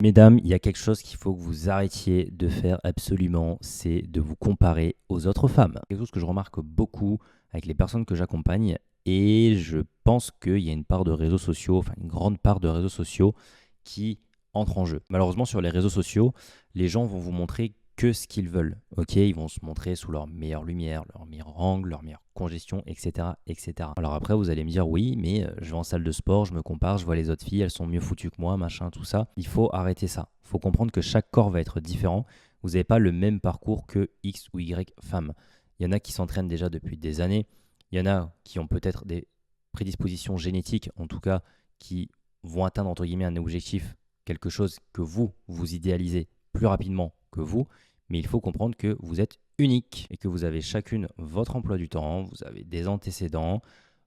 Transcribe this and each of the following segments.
Mesdames, il y a quelque chose qu'il faut que vous arrêtiez de faire absolument, c'est de vous comparer aux autres femmes. Quelque chose que je remarque beaucoup avec les personnes que j'accompagne et je pense qu'il y a une part de réseaux sociaux, enfin une grande part de réseaux sociaux qui entre en jeu. Malheureusement, sur les réseaux sociaux, les gens vont vous montrer que ce qu'ils veulent. Ok, ils vont se montrer sous leur meilleure lumière, leur meilleur angle, leur meilleure congestion, etc., etc. Alors après, vous allez me dire oui, mais je vais en salle de sport, je me compare, je vois les autres filles, elles sont mieux foutues que moi, machin, tout ça. Il faut arrêter ça. Il faut comprendre que chaque corps va être différent. Vous n'avez pas le même parcours que X ou Y femme. Il y en a qui s'entraînent déjà depuis des années. Il y en a qui ont peut-être des prédispositions génétiques, en tout cas, qui vont atteindre entre guillemets un objectif, quelque chose que vous idéalisez plus rapidement que vous, mais il faut comprendre que vous êtes unique et que vous avez chacune votre emploi du temps, vous avez des antécédents,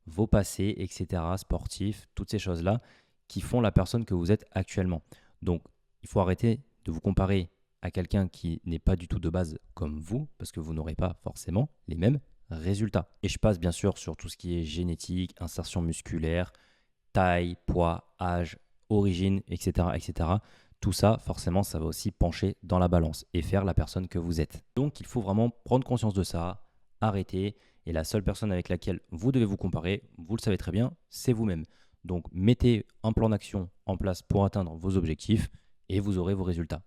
vos passés, etc., sportifs, toutes ces choses-là qui font la personne que vous êtes actuellement. Donc, il faut arrêter de vous comparer à quelqu'un qui n'est pas du tout de base comme vous, parce que vous n'aurez pas forcément les mêmes résultats. Et je passe bien sûr sur tout ce qui est génétique, insertion musculaire, taille, poids, âge, origine, etc., etc. Tout ça, forcément, ça va aussi pencher dans la balance et faire la personne que vous êtes. Donc, il faut vraiment prendre conscience de ça, arrêter. Et la seule personne avec laquelle vous devez vous comparer, vous le savez très bien, c'est vous-même. Donc, mettez un plan d'action en place pour atteindre vos objectifs et vous aurez vos résultats.